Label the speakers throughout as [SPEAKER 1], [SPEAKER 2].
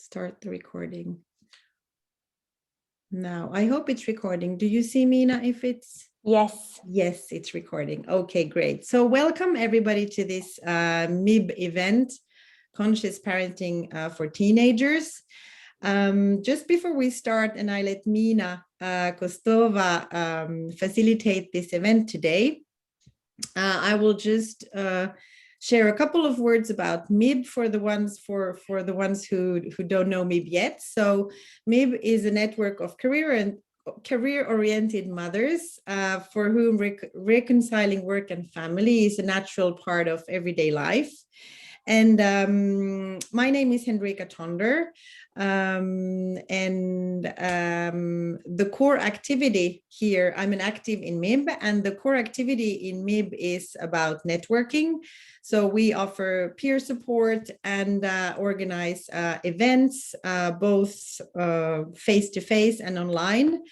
[SPEAKER 1] start the recording now. I hope it's recording. Do you see, Mina, if it's?
[SPEAKER 2] Yes.
[SPEAKER 1] Yes, it's recording. Okay, great. So welcome everybody to this MiB event, Conscious Parenting for Teenagers. Just before we start, and I let Mina Kostova facilitate this event today, I will just share a couple of words about MiB for the ones who don't know MiB yet. So MiB is a network of career-oriented mothers for whom reconciling work and family is a natural part of everyday life. And my name is Henrika Tonder, the core activity here, I'm an active in MiB, and the core activity in MiB is about networking. So we offer peer support and organize events, both face-to-face and online.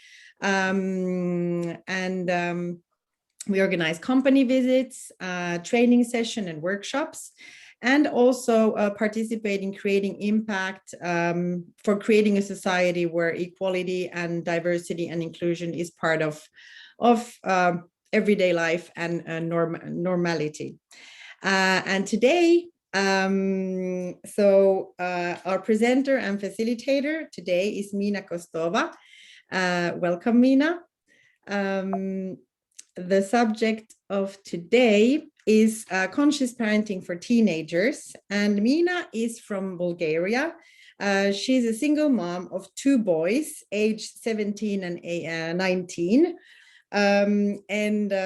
[SPEAKER 1] We organize company visits, training session and workshops, and also participate in creating impact for creating a society where equality and diversity and inclusion is part of everyday life and normality. And today, our presenter and facilitator today is Mina Kostova. Welcome, Mina. The subject of today is conscious parenting for teenagers, and Mina is from Bulgaria. She's a single mom of 2 boys, aged 17 and 19.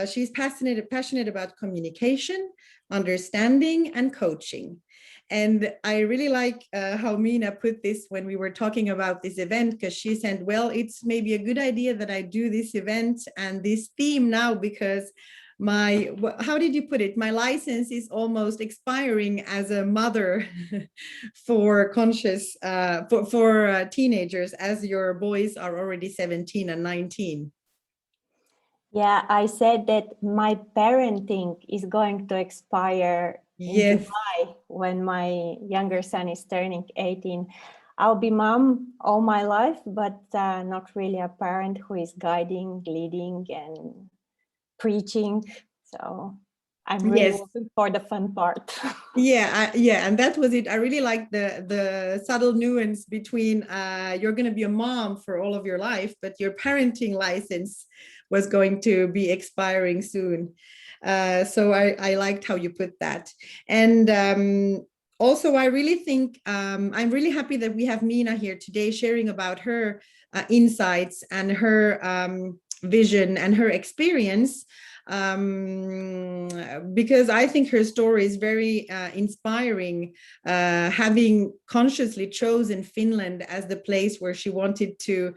[SPEAKER 1] She's passionate about communication, understanding, and coaching. And I really like how Mina put this when we were talking about this event, because she said, well, it's maybe a good idea that I do this event and this theme now, because how did you put it? My license is almost expiring as a mother for conscious, for teenagers, as your boys are already 17 and 19.
[SPEAKER 2] Yeah, I said that my parenting is going to expire in July when my younger son is turning 18. I'll be mom all my life, but not really a parent who is guiding, leading, and preaching. So I'm really looking for the fun part.
[SPEAKER 1] Yeah, and that was it. I really like the subtle nuance between you're going to be a mom for all of your life, but your parenting license was going to be expiring soon. So I liked how you put that. And also, I really think I'm really happy that we have Mina here today sharing about her insights and her vision and her experience, because I think her story is very inspiring, having consciously chosen Finland as the place where she wanted to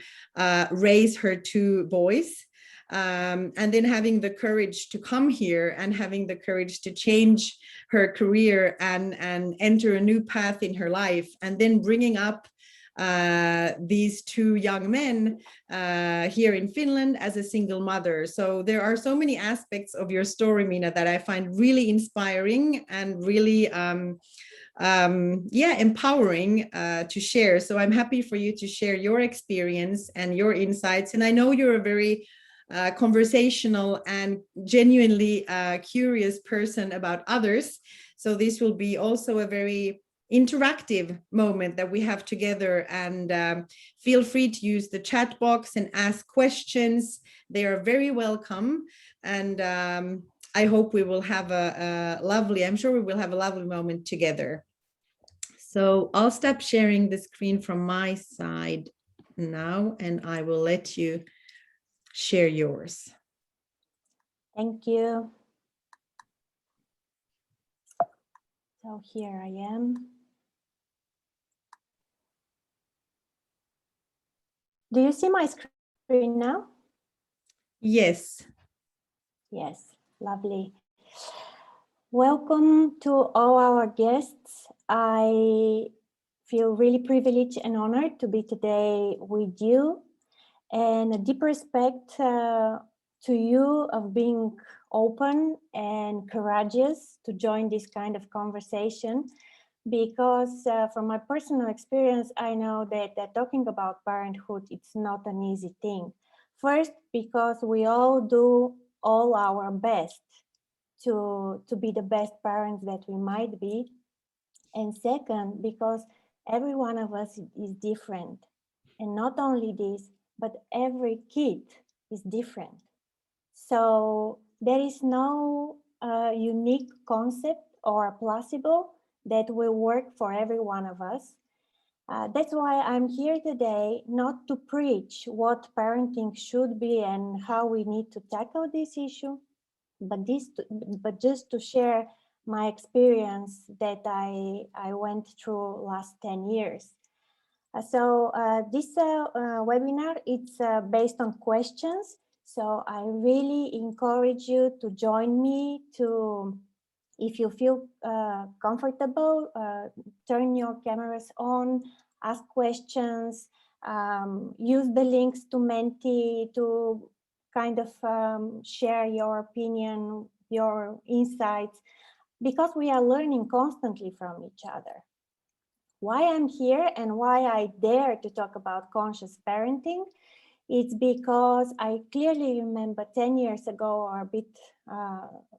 [SPEAKER 1] raise her 2 boys. And then having the courage to come here and having the courage to change her career and enter a new path in her life, and then bringing up these 2 young men here in Finland as a single mother. So there are so many aspects of your story, Mina, that I find really inspiring and really empowering to share. So I'm happy for you to share your experience and your insights. And I know you're a very conversational and genuinely curious person about others. So this will be also a very interactive moment that we have together, and feel free to use the chat box and ask questions. They are very welcome, and I hope we will have I'm sure we will have a lovely moment together. So I'll stop sharing the screen from my side now, and I will let you share yours.
[SPEAKER 2] Thank you. So here I am. Do you see my screen now?
[SPEAKER 1] Yes.
[SPEAKER 2] Yes, lovely. Welcome to all our guests. I feel really privileged and honored to be today with you, and a deep respect to you of being open and courageous to join this kind of conversation, because from my personal experience, I know that talking about parenthood, it's not an easy thing. First, because we all do all our best to be the best parents that we might be. And second, because every one of us is different. And not only this, but every kid is different. So there is no unique concept or placebo that will work for every one of us. That's why I'm here today, not to preach what parenting should be and how we need to tackle this issue, but just to share my experience that I went through last 10 years. This webinar, it's based on questions. So I really encourage you to join me to, if you feel comfortable, turn your cameras on, ask questions, use the links to Menti to kind of share your opinion, your insights, because we are learning constantly from each other. Why I'm here and why I dare to talk about conscious parenting, it's because I clearly remember 10 years ago or a bit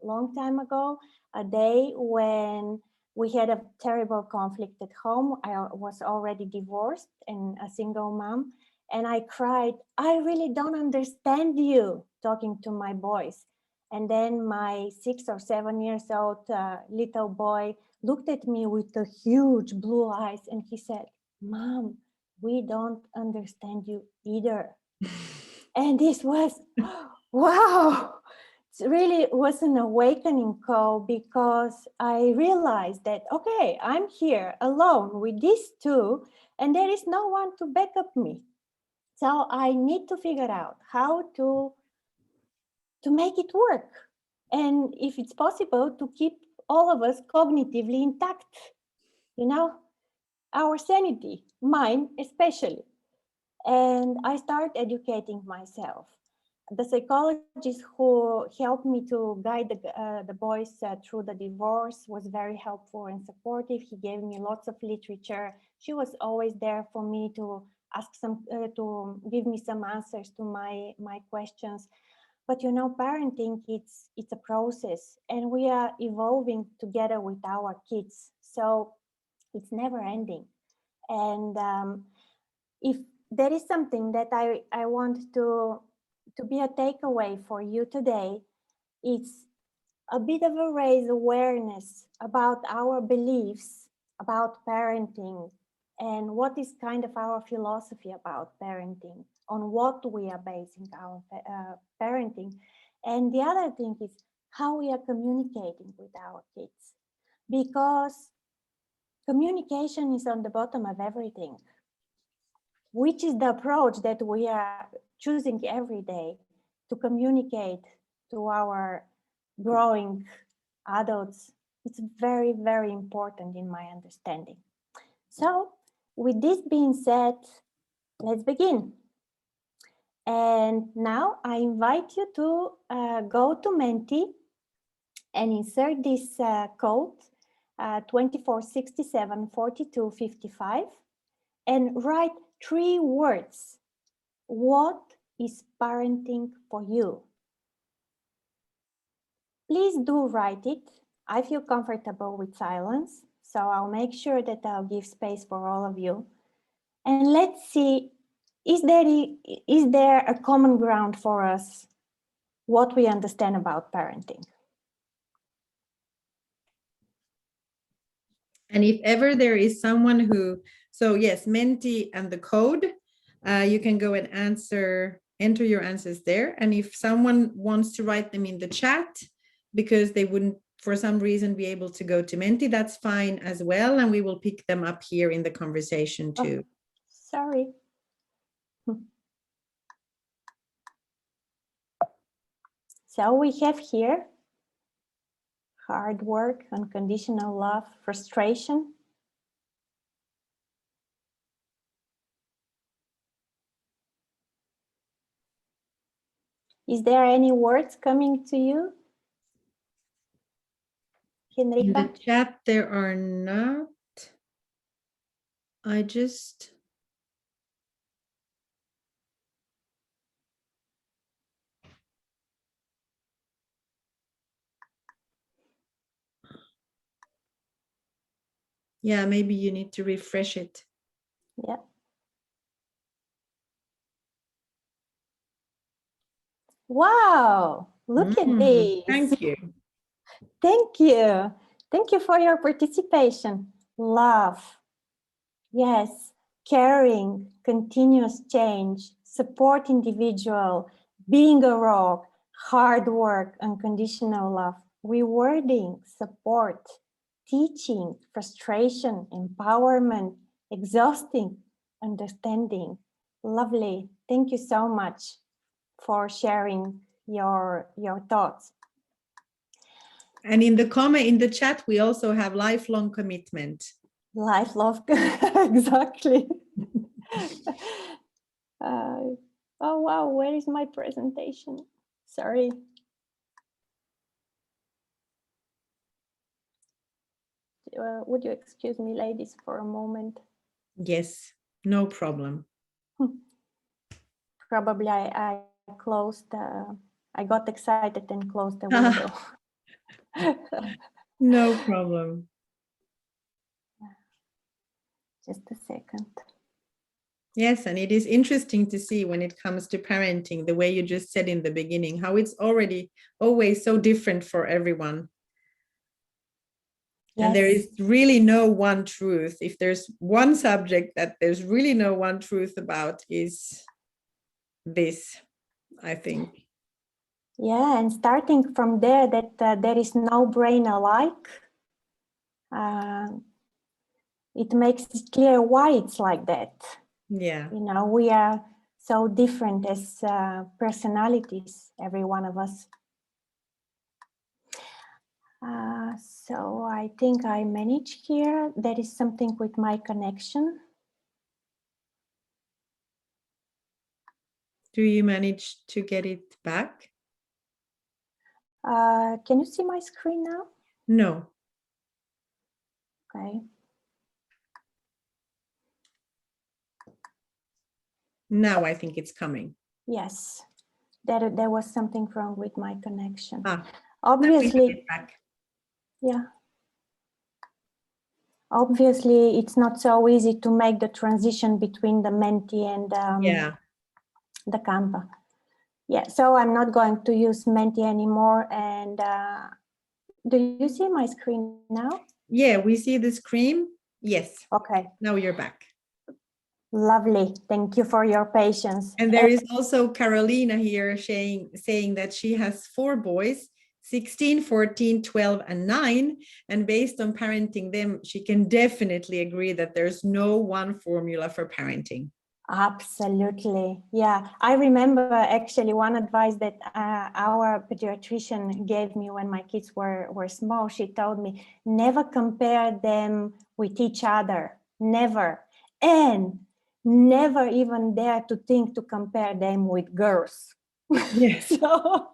[SPEAKER 2] long time ago, a day when we had a terrible conflict at home. I was already divorced and a single mom. And I cried, I really don't understand you, talking to my boys. And then my 6 or 7 years old little boy looked at me with the huge blue eyes and he said, Mom, we don't understand you either. And this was, wow, it really was an awakening call, because I realized that, okay, I'm here alone with these two and there is no one to back up me. So I need to figure out how to make it work. And if it's possible, to keep all of us cognitively intact, you know, our sanity, mine especially. And I started educating myself. The psychologist who helped me to guide the boys through the divorce was very helpful and supportive. He gave me lots of literature. She was always there for me to ask to give me some answers to my questions. But you know, parenting, it's a process, and we are evolving together with our kids. So it's never ending. And if there is something that I want to be a takeaway for you today, it's a bit of a raise awareness about our beliefs about parenting and what is kind of our philosophy about parenting, on what we are basing our parenting. And the other thing is how we are communicating with our kids, because communication is on the bottom of everything. Which is the approach that we are choosing every day to communicate to our growing adults. It's very, very important in my understanding. So with this being said, let's begin. And now I invite you to go to Menti and insert this code 2467 4255 and write 3 words. What is parenting for you? Please do write it. I feel comfortable with silence, so I'll make sure that I'll give space for all of you. And let's see, is there a common ground for us, what we understand about parenting?
[SPEAKER 1] And if ever there is someone who, so yes, Menti and the code, you can go and enter your answers there. And if someone wants to write them in the chat, because they wouldn't for some reason be able to go to Menti, that's fine as well. And we will pick them up here in the conversation too.
[SPEAKER 2] Oh, sorry. So we have here hard work, unconditional love, frustration. Is there any words coming to you, Henrika?
[SPEAKER 1] In the chat, there are not. I just... Yeah, maybe you need to refresh it.
[SPEAKER 2] Yeah. Wow, look at this.
[SPEAKER 1] Thank you.
[SPEAKER 2] Thank you. Thank you for your participation. Love. Yes. Caring, continuous change, support individual, being a rock, hard work, unconditional love, rewarding, support, teaching, frustration, empowerment, exhausting, understanding. Lovely. Thank you so much for sharing your thoughts.
[SPEAKER 1] And in the chat, we also have lifelong commitment.
[SPEAKER 2] Life, love, exactly. Oh wow, where is my presentation? Sorry. Would you excuse me, ladies, for a moment?
[SPEAKER 1] Yes, no problem.
[SPEAKER 2] Probably I closed, I got excited and closed the window.
[SPEAKER 1] No problem.
[SPEAKER 2] Just a second.
[SPEAKER 1] Yes, and it is interesting to see when it comes to parenting, the way you just said in the beginning, how it's already always so different for everyone. Yes. And there is really no one truth. If there's one subject that there's really no one truth about, is this, I think.
[SPEAKER 2] Yeah, and starting from there, that there is no brain alike. It makes it clear why it's like that.
[SPEAKER 1] Yeah.
[SPEAKER 2] You know, we are so different as personalities, every one of us. So I think I manage here. There is something with my connection.
[SPEAKER 1] Do you manage to get it back?
[SPEAKER 2] Can you see my screen now?
[SPEAKER 1] No.
[SPEAKER 2] Okay.
[SPEAKER 1] Now I think it's coming.
[SPEAKER 2] Yes, there was something wrong with my connection.
[SPEAKER 1] Obviously,
[SPEAKER 2] yeah. Obviously, it's not so easy to make the transition between the Menti and the Canva. Yeah, so I'm not going to use Menti anymore. And do you see my screen now?
[SPEAKER 1] Yeah, we see the screen. Yes.
[SPEAKER 2] Okay.
[SPEAKER 1] Now you're back.
[SPEAKER 2] Lovely. Thank you for your patience.
[SPEAKER 1] And there is also Carolina here saying that she has 4 boys, 16, 14, 12, and 9. And based on parenting them, she can definitely agree that there's no one formula for parenting.
[SPEAKER 2] Absolutely. Yeah. I remember actually one advice that our pediatrician gave me when my kids were small. She told me, never compare them with each other. Never. And never even dare to think to compare them with girls.
[SPEAKER 1] Yes.
[SPEAKER 2] So,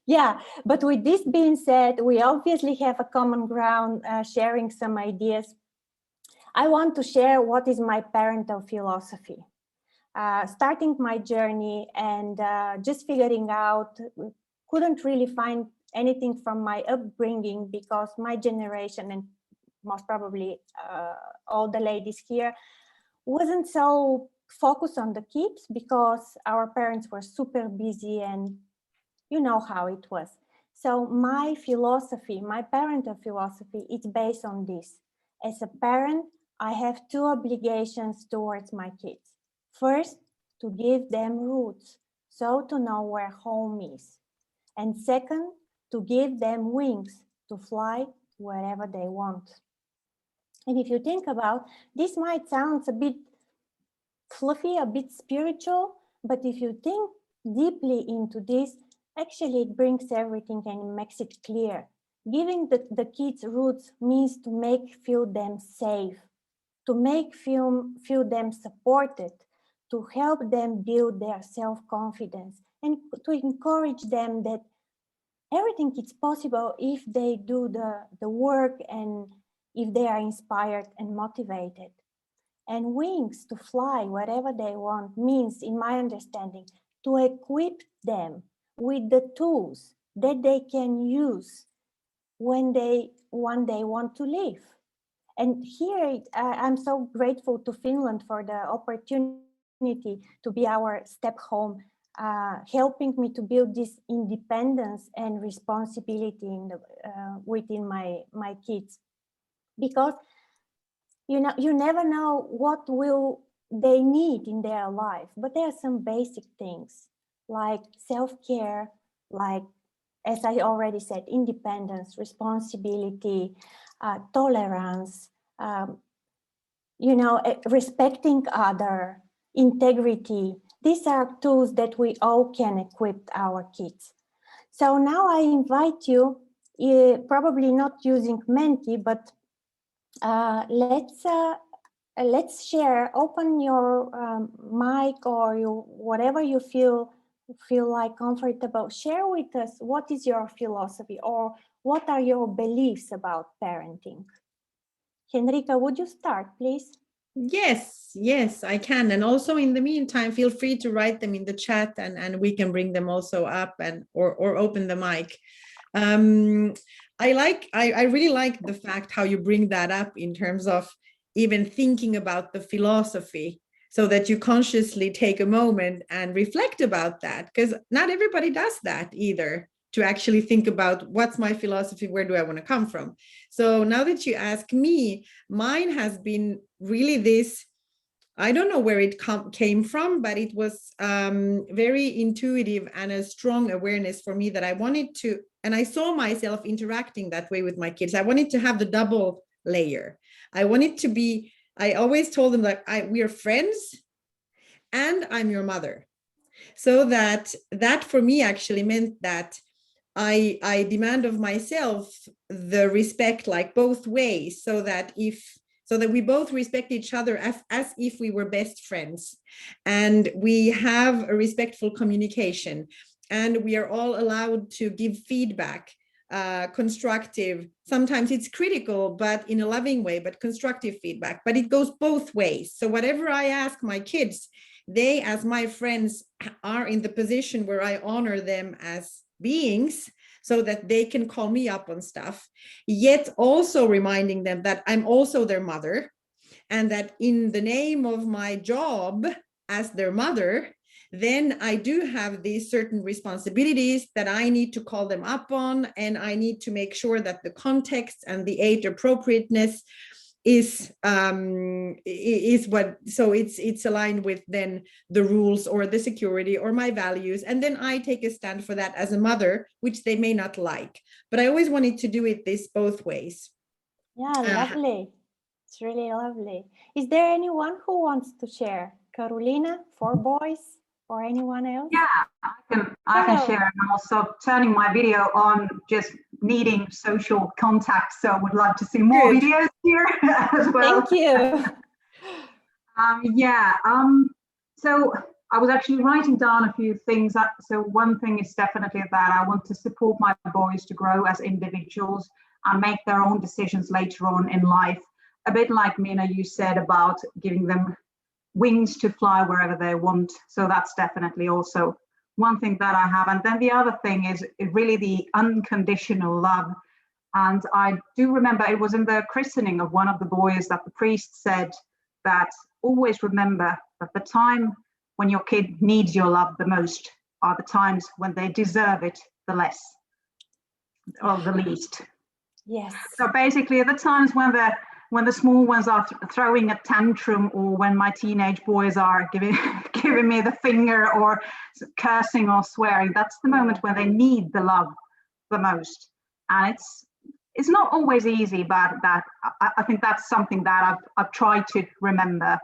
[SPEAKER 2] yeah, but with this being said, we obviously have a common ground, sharing some ideas. I want to share what is my parental philosophy. Starting my journey and just figuring out, couldn't really find anything from my upbringing because my generation, and most probably all the ladies here, wasn't so focused on the kids because our parents were super busy and you know how it was. So my philosophy, my parental philosophy, it's based on this. As a parent, I have 2 obligations towards my kids. First, to give them roots, so to know where home is. And second, to give them wings to fly wherever they want. And if you think about, this might sound a bit fluffy, a bit spiritual, but if you think deeply into this, actually it brings everything and makes it clear. Giving the kids roots means to feel them safe, to feel them supported, to help them build their self-confidence, and to encourage them that everything is possible if they do the work and if they are inspired and motivated. And wings to fly wherever they want means, in my understanding, to equip them with the tools that they can use when they one day want to live. And here, I'm so grateful to Finland for the opportunity to be our step home, helping me to build this independence and responsibility in the, within my kids. Because you never know what will they need in their life, but there are some basic things like self-care, like, as I already said, independence, responsibility, tolerance, respecting other, integrity. These are tools that we all can equip our kids. So now I invite you, probably not using Menti, but let's share. Open your mic or whatever you feel like comfortable. Share with us what is your philosophy or what are your beliefs about parenting. Henrika, would you start, please?
[SPEAKER 1] Yes, I can. And also in the meantime, feel free to write them in the chat and we can bring them also up or open the mic. I really like the fact how you bring that up in terms of even thinking about the philosophy, so that you consciously take a moment and reflect about that, because not everybody does that either, to actually think about what's my philosophy, where do I want to come from. So now that you ask me, mine has been really this, I don't know where it came from, but it was very intuitive and a strong awareness for me that I wanted to, and I saw myself interacting that way with my kids. I wanted to have the double layer. I wanted to be, I always told them that we are friends and I'm your mother. So that for me actually meant that I demand of myself the respect, like both ways, so that we both respect each other as if we were best friends, and we have a respectful communication, and we are all allowed to give feedback, constructive. Sometimes it's critical, but in a loving way, but constructive feedback. But it goes both ways. So whatever I ask my kids, they, as my friends, are in the position where I honor them as beings, so that they can call me up on stuff, yet also reminding them that I'm also their mother, and that in the name of my job as their mother, then I do have these certain responsibilities that I need to call them up on, and I need to make sure that the context and the age appropriateness is what, so it's aligned with then the rules or the security or my values, and then I take a stand for that as a mother, which they may not like, but I always wanted to do it this both ways.
[SPEAKER 2] Yeah, lovely. It's really lovely. Is there anyone who wants to share? Carolina, 4 boys, or anyone else?
[SPEAKER 3] Yeah, I can share. I'm also turning my video on, just needing social contact, so I would love to see more videos here as well.
[SPEAKER 2] Thank you.
[SPEAKER 3] So I was actually writing down a few things. So one thing is definitely that I want to support my boys to grow as individuals and make their own decisions later on in life. A bit like Mina, you said about giving them wings to fly wherever they want. So that's definitely also one thing that I have. And then the other thing is really the unconditional love. And I do remember it was in the christening of one of the boys that the priest said that always remember that the time when your kid needs your love the most are the times when they deserve it the less or the least.
[SPEAKER 2] Yes.
[SPEAKER 3] So basically the times when the small ones are throwing a tantrum, or when my teenage boys are giving me the finger or cursing or swearing, that's the moment when they need the love the most. And it's not always easy, but I think that's something that I've tried to remember.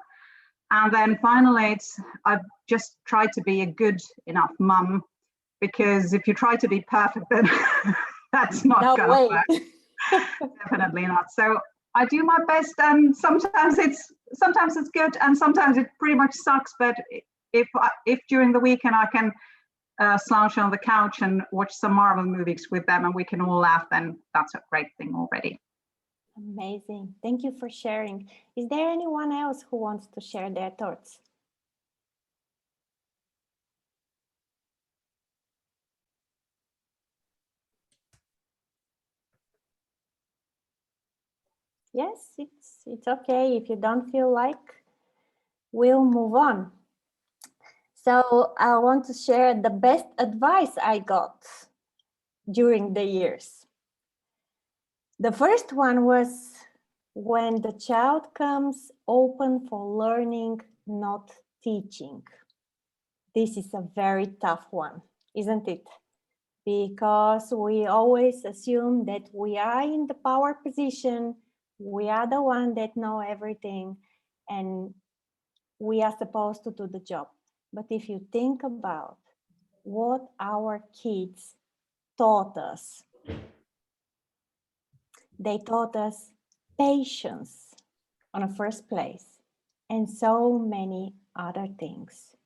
[SPEAKER 3] And then finally, I've just tried to be a good enough mum, because if you try to be perfect, then that's not going to work. Definitely not. So I do my best, and sometimes it's good, and sometimes it pretty much sucks. But if during the weekend I can slouch on the couch and watch some Marvel movies with them, and we can all laugh, then that's a great thing already.
[SPEAKER 2] Amazing. Thank you for sharing. Is there anyone else who wants to share their thoughts? Yes, it's okay if you don't feel like. We'll move on. So I want to share the best advice I got during the years. The first one was when the child comes open for learning, not teaching. This is a very tough one, isn't it? Because we always assume that we are in the power position, we are the one that know everything, and we are supposed to do the job. But if you think about what our kids taught us, they taught us patience on the first place and so many other things.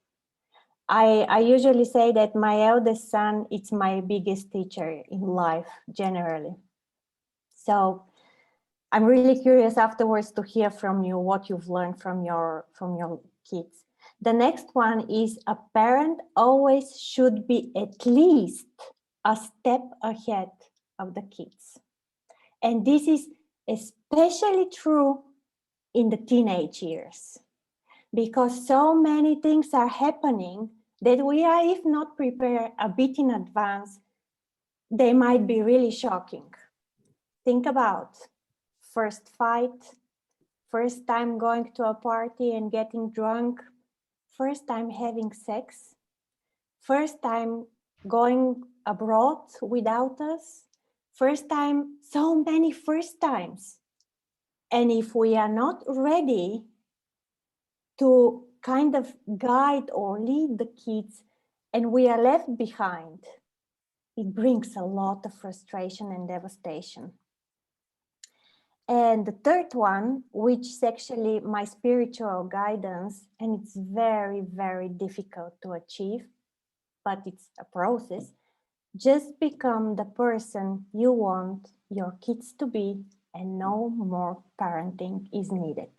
[SPEAKER 2] I usually say that my eldest son is my biggest teacher in life generally. So I'm really curious afterwards to hear from you what you've learned from your kids. The next one is a parent always should be at least a step ahead of the kids. And this is especially true in the teenage years, because so many things are happening that we are, if not prepared a bit in advance, they might be really shocking. Think about first fight, first time going to a party and getting drunk, first time having sex, first time going abroad without us, first time, so many first times. And if we are not ready to kind of guide or lead the kids and we are left behind, it brings a lot of frustration and devastation. And the third one, which is actually my spiritual guidance, and it's very, very difficult to achieve, but it's a process. Just become the person you want your kids to be, and no more parenting is needed.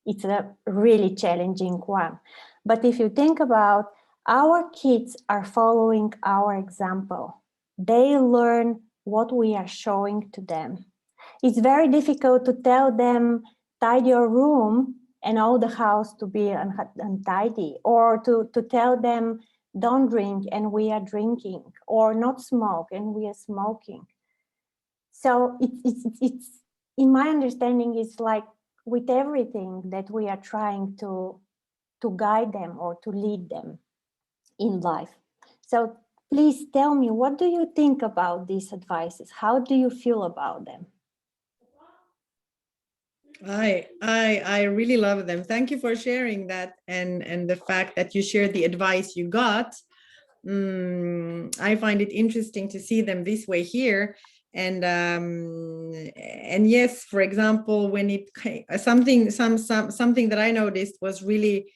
[SPEAKER 2] It's a really challenging one. But if you think about, our kids are following our example. They learn what we are showing to them. It's very difficult to tell them, tidy your room and all the house to be untidy, or to tell them, don't drink and we are drinking, or not smoke and we are smoking. So it's in my understanding, it's like with everything that we are trying to guide them or to lead them in life. So please tell me, what do you think about these advices? How do you feel about them?
[SPEAKER 1] I really love them. Thank you for sharing that, and the fact that you shared the advice you got. I find it interesting to see them this way here. And yes, for example, when it something that I noticed was really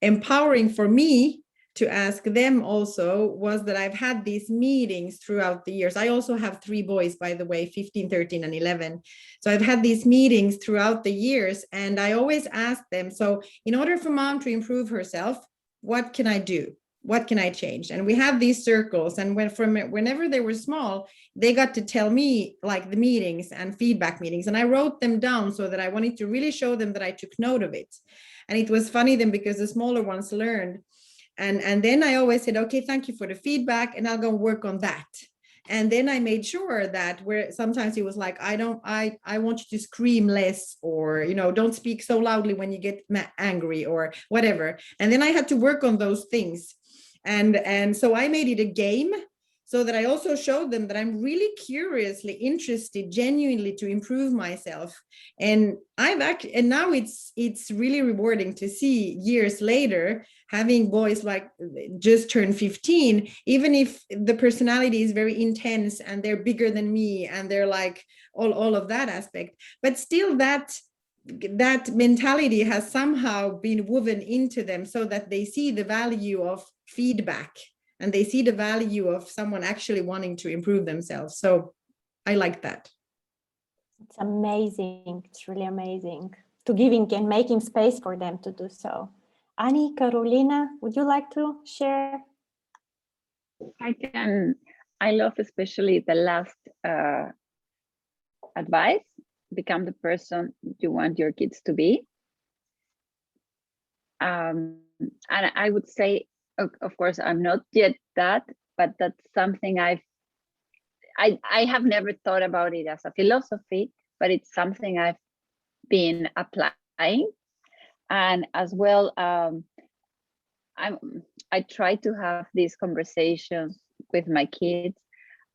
[SPEAKER 1] empowering for me to ask them also was that I've had these meetings throughout the years. I also have 3 boys, by the way, 15, 13, and 11. So I've had these meetings throughout the years, and I always ask them, so in order for mom to improve herself, what can I do? What can I change? And we have these circles, and whenever they were small, they got to tell me like the meetings and feedback meetings, and I wrote them down so that I wanted to really show them that I took note of it. And it was funny then, because the smaller ones learned. And then I always said, okay, thank you for the feedback, and I'll go work on that. And then I made sure that where sometimes he was like, I want you to scream less, or, don't speak so loudly when you get angry or whatever. And then I had to work on those things. And so I made it a game, so that I also showed them that I'm really curiously interested, genuinely, to improve myself. And now it's really rewarding to see years later, having boys like just turned 15, even if the personality is very intense and they're bigger than me and they're like all of that aspect, but still that mentality has somehow been woven into them, so that they see the value of feedback and they see the value of someone actually wanting to improve themselves. So I like that.
[SPEAKER 2] It's amazing. It's really amazing to giving and making space for them to do so. Annie, Carolina, would you like to share?
[SPEAKER 4] I love especially the last advice, become the person you want your kids to be. And I would say, of course, I'm not yet that, but that's something I have never thought about it as a philosophy, but it's something I've been applying. And as well, I try to have these conversations with my kids.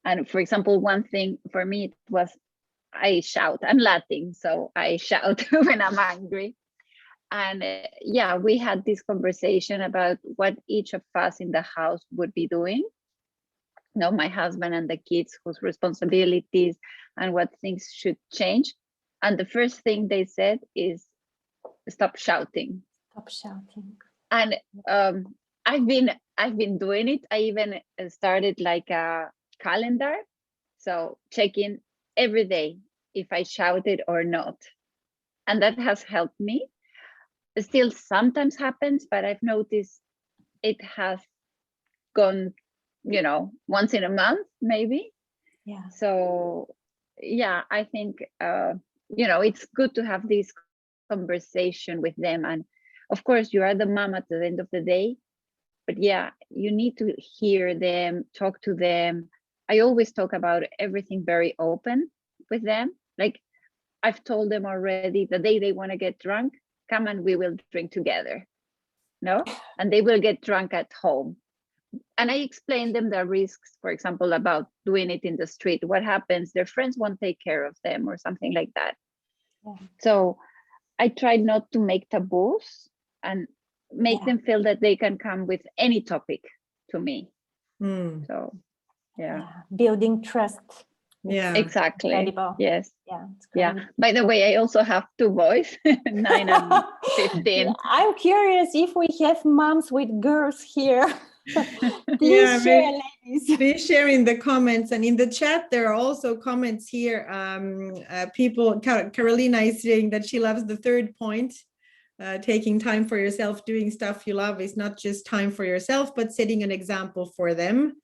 [SPEAKER 4] And for example, one thing for me it was I shout. I'm Latin, so I shout when I'm angry. And yeah, we had this conversation about what each of us in the house would be doing. You know, my husband and the kids, whose responsibilities and what things should change. And the first thing they said is, stop shouting.
[SPEAKER 2] Stop shouting.
[SPEAKER 4] And I've been doing it. I even started like a calendar, so checking every day if I shouted or not, and that has helped me. It still sometimes happens, but I've noticed it has gone, you know, once in a month maybe.
[SPEAKER 2] Yeah.
[SPEAKER 4] So yeah, I think you know, it's good to have this conversation with them. And of course you are the mom at the end of the day, but yeah, you need to hear them, talk to them. I always talk about everything very open with them. Like I've told them already, the day they want to get drunk, come and we will drink together. No, and they will get drunk at home. And I explain them the risks, for example, about doing it in the street. What happens? Their friends won't take care of them or something like that.
[SPEAKER 2] Yeah.
[SPEAKER 4] So I try not to make taboos and make them feel that they can come with any topic to me. So yeah.
[SPEAKER 2] Building trust.
[SPEAKER 1] Yeah,
[SPEAKER 4] exactly.
[SPEAKER 2] Incredible.
[SPEAKER 4] Yes.
[SPEAKER 2] Yeah.
[SPEAKER 4] Yeah. By the way, I also have 2 boys, 9 and 15.
[SPEAKER 2] Yeah, I'm curious if we have moms with girls here.
[SPEAKER 1] Yeah,
[SPEAKER 2] Please share, ladies.
[SPEAKER 1] please share in the comments, and in the chat there are also comments here. People, Carolina is saying that she loves the 3rd point. Taking time for yourself, doing stuff you love is not just time for yourself, but setting an example for them.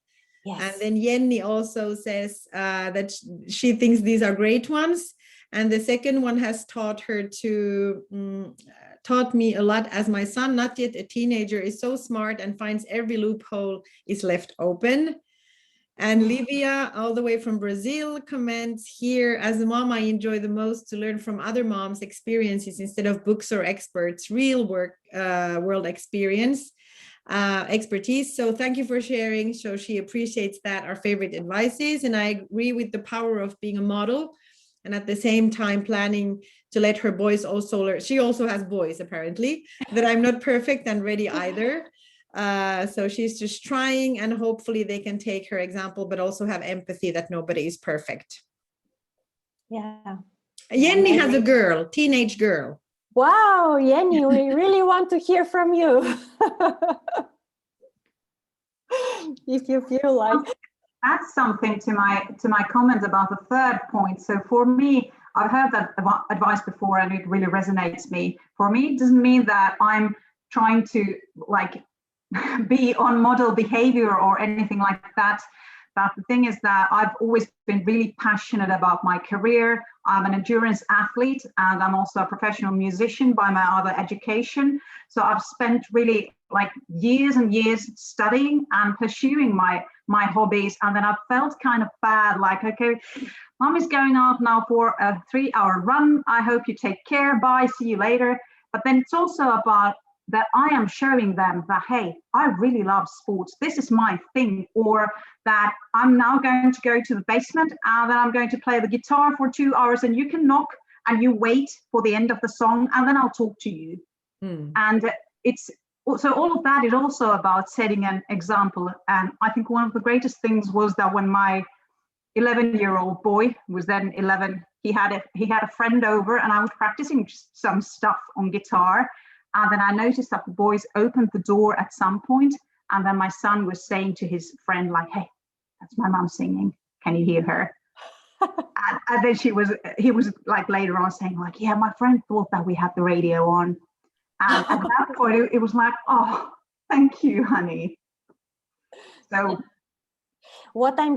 [SPEAKER 2] Yes.
[SPEAKER 1] And then Jenny also says that she thinks these are great ones. And the second one has taught her to, taught me a lot, as my son, not yet a teenager, is so smart and finds every loophole is left open. And Livia, all the way from Brazil, comments here, as a mom, I enjoy the most to learn from other moms' experiences instead of books or experts, real world experience, expertise. So thank you for sharing. So she appreciates that, our favorite advices. And I agree with the power of being a model and at the same time planning to let her boys also learn. She also has boys, apparently, that I'm not perfect and ready either. So she's just trying, and hopefully they can take her example, but also have empathy that nobody is perfect.
[SPEAKER 2] Yeah.
[SPEAKER 1] Jenny has a girl, teenage girl.
[SPEAKER 2] Wow, Jenny, we really want to hear from you. If you feel like.
[SPEAKER 3] Add something to my comment about the 3rd point. So for me, I've heard that advice before and it really resonates me. For me, it doesn't mean that I'm trying to like be on model behavior or anything like that. But the thing is that I've always been really passionate about my career. I'm an endurance athlete and I'm also a professional musician by my other education. So I've spent really like years and years studying and pursuing my hobbies. And then I felt kind of bad, like, okay, mom is going out now for a 3-hour run. I hope you take care. Bye, see you later. But then it's also about that I am showing them that, hey, I really love sports. This is my thing. Or that I'm now going to go to the basement and then I'm going to play the guitar for 2 hours and you can knock and you wait for the end of the song and then I'll talk to you. And it's so all of that is also about setting an example. And I think one of the greatest things was that when my 11-year-old boy was then 11, he had a friend over and I was practicing some stuff on guitar. And then I noticed that the boys opened the door at some point, and then my son was saying to his friend, like, hey, that's my mom singing. Can you hear her? And then he was like later on saying like, yeah, my friend thought that we had the radio on. And at that point, it was like, oh, thank you, honey. So
[SPEAKER 2] what I'm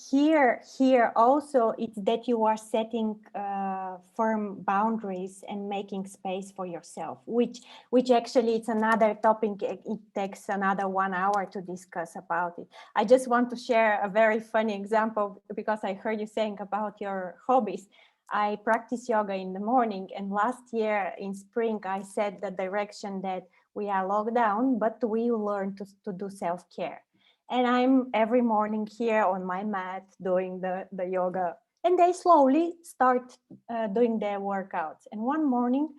[SPEAKER 2] here also is that you are setting firm boundaries and making space for yourself, which actually it's another topic. It takes another 1 hour to discuss about it. I just want to share a very funny example because I heard you saying about your hobbies. I practice yoga in the morning, and last year in spring I set the direction that we are locked down, but we learn to do self-care. And I'm every morning here on my mat doing the yoga, and they slowly start doing their workouts. And one morning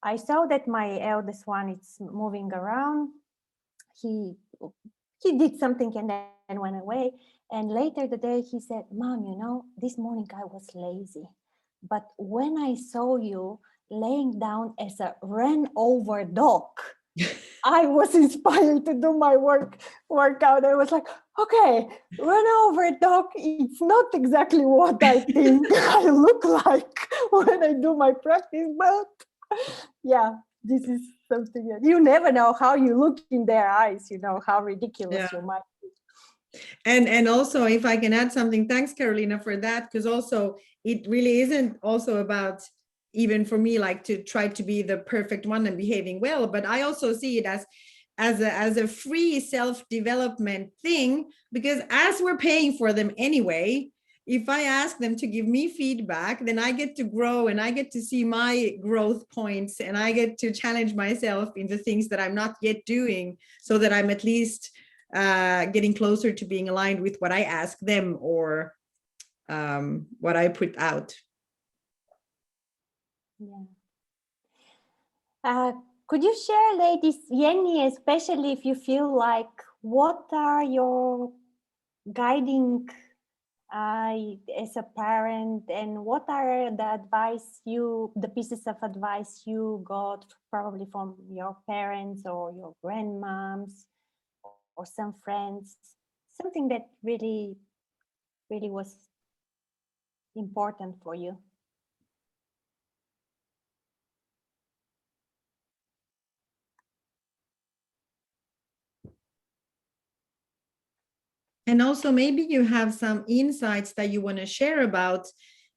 [SPEAKER 2] I saw that my eldest one is moving around. He did something and then went away. And later the day he said, Mom, you know, this morning I was lazy, but when I saw you laying down as a ran over dog, I was inspired to do my workout. I was like, okay, run over dog. It's not exactly what I think I look like when I do my practice, but yeah, this is something that you never know how you look in their eyes, you know, how ridiculous you might be.
[SPEAKER 1] And also, if I can add something, thanks, Carolina, for that, because also it really isn't also about, even for me, like to try to be the perfect one and behaving well, but I also see it as a free self-development thing, because as we're paying for them anyway, if I ask them to give me feedback, then I get to grow and I get to see my growth points and I get to challenge myself in the things that I'm not yet doing, so that I'm at least getting closer to being aligned with what I ask them or what I put out.
[SPEAKER 2] Yeah. Could you share, ladies, Jenny, especially if you feel like, what are your guiding as a parent, and what are the pieces of advice you got probably from your parents or your grandmoms or some friends, something that really, really was important for you?
[SPEAKER 1] And also maybe you have some insights that you want to share about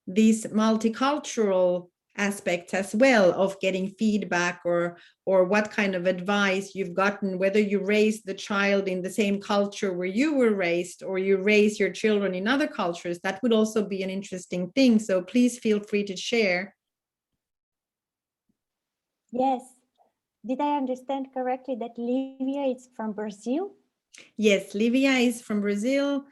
[SPEAKER 1] these multicultural aspects as well of getting feedback, or what kind of advice you've gotten, whether you raised the child in the same culture where you were raised or you raise your children in other cultures. That would also be an interesting thing. So please feel free to share.
[SPEAKER 2] Yes. Did I understand correctly that Livia is from Brazil?
[SPEAKER 1] Yes, Livia is from Brazil.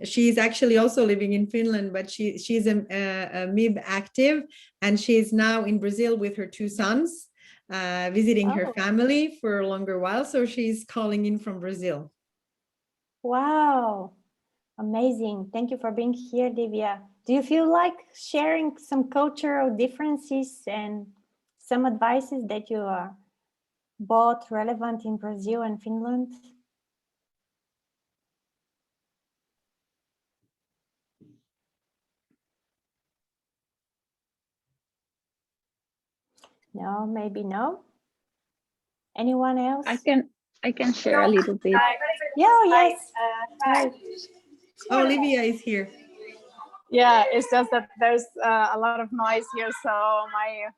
[SPEAKER 1] She's actually also living in Finland, but she's a MiB active, and she's now in Brazil with her 2 sons, visiting her family for a longer while. So she's calling in from Brazil.
[SPEAKER 2] Wow, amazing. Thank you for being here, Livia. Do you feel like sharing some cultural differences and some advices that you are both relevant in Brazil and Finland? No, maybe no. Anyone else?
[SPEAKER 4] I can share a little bit.
[SPEAKER 2] Yeah, yes.
[SPEAKER 1] Oh, Livia is here.
[SPEAKER 5] Yeah, it's just that there's a lot of noise here, so my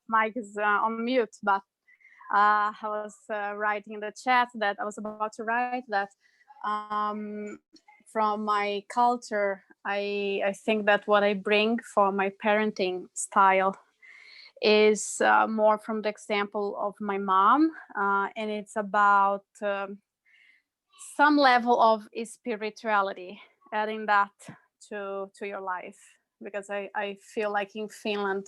[SPEAKER 5] mic is on mute. But I was writing in the chat that I was about to write that from my culture, I think that what I bring for my parenting style is more from the example of my mom, and it's about some level of spirituality, adding that to your life, because I feel like in Finland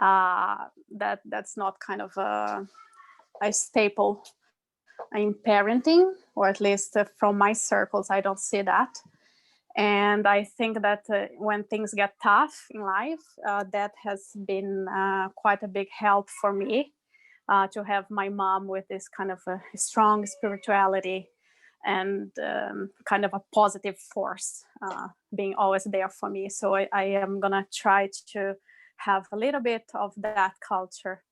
[SPEAKER 5] that's not kind of a staple in parenting, or at least from my circles I don't see that. And I think that when things get tough in life, that has been quite a big help for me, to have my mom with this kind of a strong spirituality and kind of a positive force, being always there for me. So I am gonna try to have a little bit of that culture,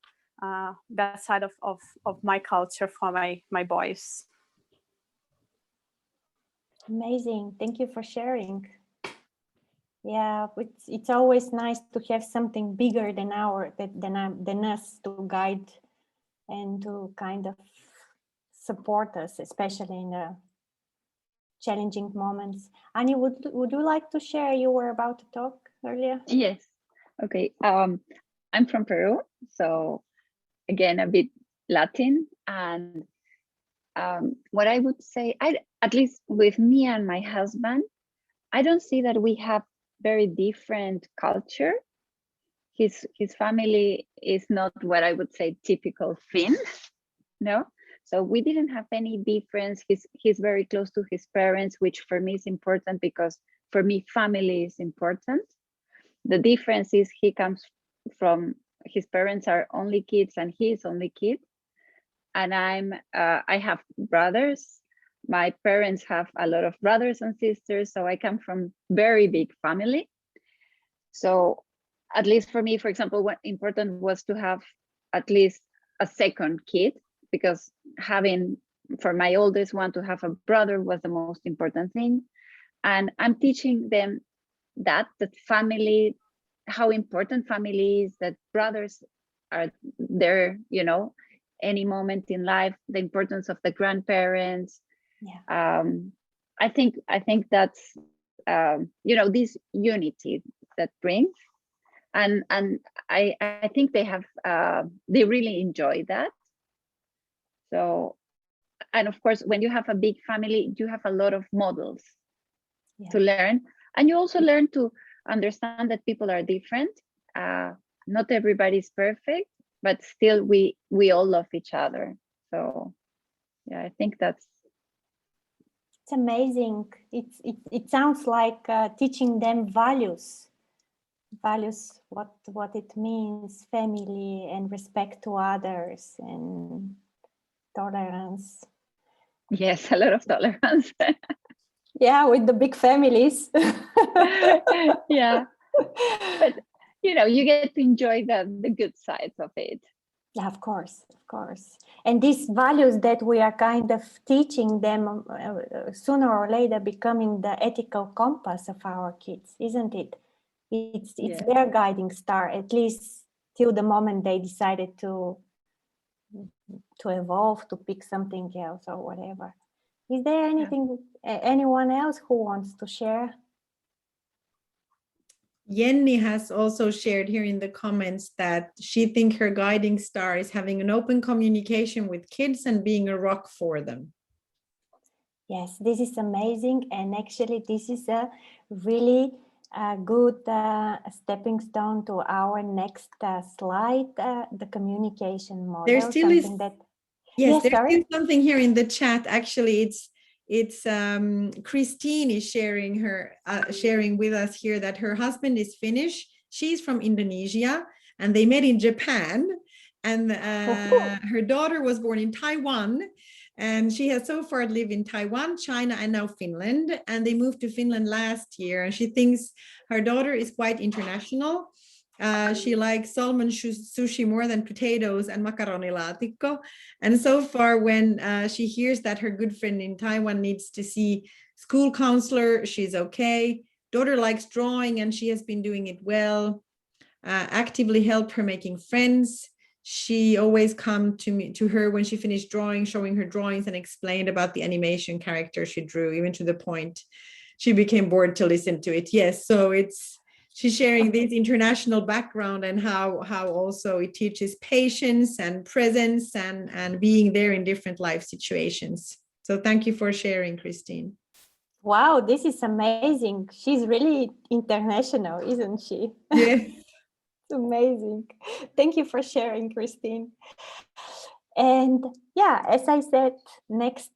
[SPEAKER 5] that side of my culture for my boys.
[SPEAKER 2] Amazing. Thank you for sharing. Yeah, it's always nice to have something bigger than than us to guide and to kind of support us, especially in the challenging moments. Annie, would you like to share? You were about to talk earlier.
[SPEAKER 4] Yes. Okay. I'm from Peru, so again a bit Latin, and what I would say, at least with me and my husband, I don't see that we have very different culture. His family is not what I would say typical Finn, no. So we didn't have any difference. He's very close to his parents, which for me is important because for me family is important. The difference is he comes from, his parents are only kids and he is only kid. And I have brothers. My parents have a lot of brothers and sisters. So I come from very big family. So at least for me, for example, what important was to have at least a second kid, because having, for my oldest one to have a brother was the most important thing. And I'm teaching them that family, how important family is, that brothers are there, you know, any moment in life, the importance of the grandparents.
[SPEAKER 2] Yeah.
[SPEAKER 4] I think that's, you know, this unity that brings. And I think they have, they really enjoy that. So, and of course, when you have a big family, you have a lot of models to learn. And you also learn to understand that people are different. Not everybody's perfect, but still we all love each other. So yeah, I think that's,
[SPEAKER 2] it's amazing. It sounds like teaching them values, what it means, family and respect to others and tolerance.
[SPEAKER 4] yes, a lot of tolerance.
[SPEAKER 2] Yeah, with the big families.
[SPEAKER 4] Yeah, but you know, you get to enjoy the good sides of it.
[SPEAKER 2] Yeah, of course. And these values that we are kind of teaching them, sooner or later becoming the ethical compass of our kids, isn't it? It's their guiding star, at least till the moment they decided to evolve, to pick something else or whatever. Is there anything, anyone else who wants to share?
[SPEAKER 1] Jenny has also shared here in the comments that she thinks her guiding star is having an open communication with kids and being a rock for them.
[SPEAKER 2] Yes, this is amazing. And actually, this is a really good stepping stone to our next slide, the communication model.
[SPEAKER 1] There still is, there's still something here in the chat. Actually, it's Christine is sharing with us here that her husband is Finnish. She's from Indonesia and they met in Japan, and her daughter was born in Taiwan, and she has so far lived in Taiwan, China, and now Finland, and they moved to Finland last year, and she thinks her daughter is quite international. She likes salmon sushi more than potatoes and macaroni laatikko. And so far, when she hears that her good friend in Taiwan needs to see school counselor, she's okay. Daughter likes drawing and she has been doing it well. Actively help her making friends. She always come to her when she finished drawing, showing her drawings and explained about the animation character she drew, even to the point she became bored to listen to it. Yes, so she's sharing this international background and how also it teaches patience and presence and being there in different life situations. So thank you for sharing, Christine.
[SPEAKER 2] Wow, this is amazing. She's really international, isn't she?
[SPEAKER 1] Yes.
[SPEAKER 2] It's amazing. Thank you for sharing, Christine. And yeah, as I said, next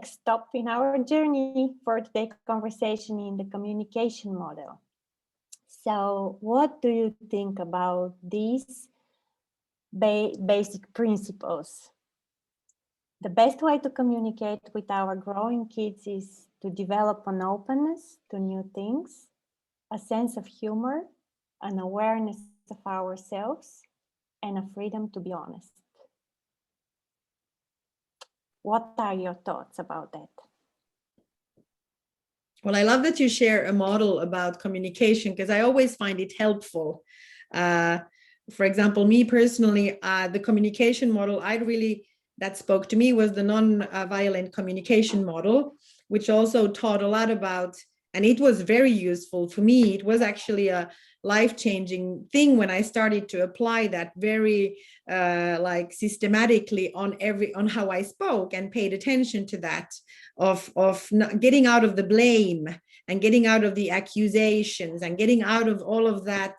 [SPEAKER 2] stop in our journey for today's conversation in the communication model. So what do you think about these basic principles? The best way to communicate with our growing kids is to develop an openness to new things, a sense of humor, an awareness of ourselves, and a freedom to be honest. What are your thoughts about that?
[SPEAKER 1] Well, I love that you share a model about communication, because I always find it helpful. For example, me personally, the communication model that spoke to me was the non-violent communication model, which also taught a lot about, and it was very useful for me. It was actually a life-changing thing when I started to apply that very like systematically on how I spoke, and paid attention to that, of getting out of the blame and getting out of the accusations and getting out of all of that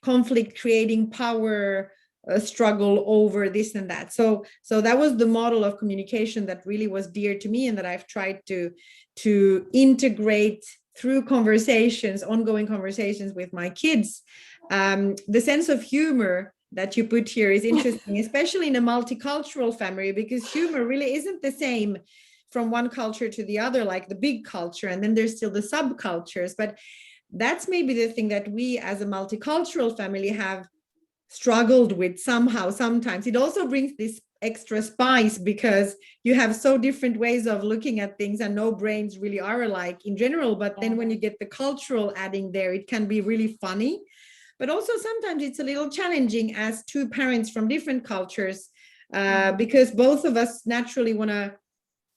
[SPEAKER 1] conflict creating power struggle over this and that. So that was the model of communication that really was dear to me, and that I've tried to integrate through conversations, ongoing conversations with my kids. The sense of humor that you put here is interesting, especially in a multicultural family, because humor really isn't the same from one culture to the other, like the big culture, and then there's still the subcultures. But that's maybe the thing that we as a multicultural family have struggled with somehow. Sometimes it also brings this extra spice, because you have so different ways of looking at things, and no brains really are alike in general. But then when you get the cultural adding there, it can be really funny. But also sometimes it's a little challenging as two parents from different cultures, because both of us naturally want to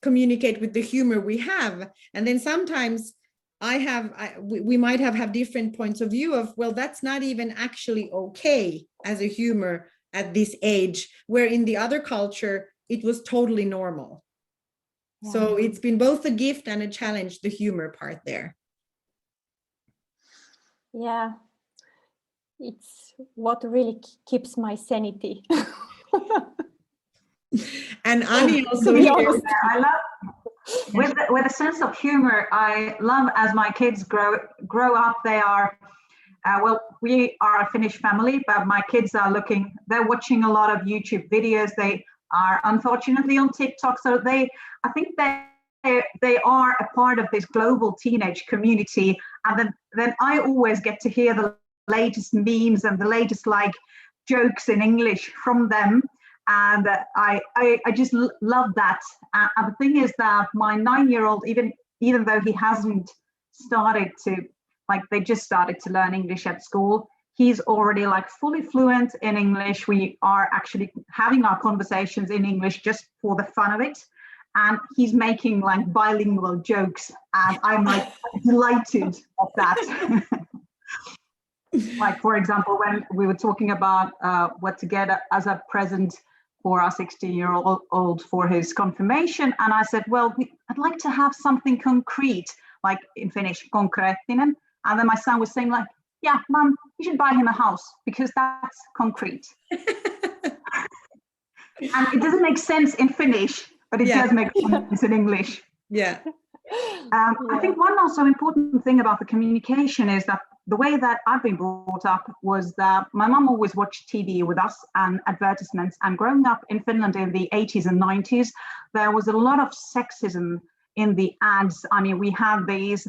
[SPEAKER 1] communicate with the humor we have. And then sometimes we might have different points of view of, well, that's not even actually okay as a humor at this age, where in the other culture, it was totally normal. Yeah. So it's been both a gift and a challenge, the humor part there.
[SPEAKER 2] Yeah, it's what really keeps my sanity.
[SPEAKER 1] And Ani also,
[SPEAKER 3] I love with a sense of humor. I love as my kids grow up. They are well, we are a Finnish family, but my kids they're watching a lot of YouTube videos. They are unfortunately on TikTok, so I think they are a part of this global teenage community. And then I always get to hear the latest memes and the latest jokes in English from them. And I just love that. And the thing is that my 9-year-old, even though he hasn't started to, they just started to learn English at school, he's already fully fluent in English. We are actually having our conversations in English just for the fun of it. And he's making bilingual jokes. And I'm delighted of that. For example, when we were talking about what to get as a present for our 16-year-old for his confirmation. And I said, well, I'd like to have something concrete, in Finnish, konkreettinen. And then my son was saying yeah, Mom, you should buy him a house because that's concrete. And it doesn't make sense in Finnish, but it does make sense in English.
[SPEAKER 1] Yeah.
[SPEAKER 3] I think one also important thing about the communication is that the way that I've been brought up was that my mum always watched TV with us and advertisements. And growing up in Finland in the 80s and 90s, there was a lot of sexism in the ads. I mean, we had these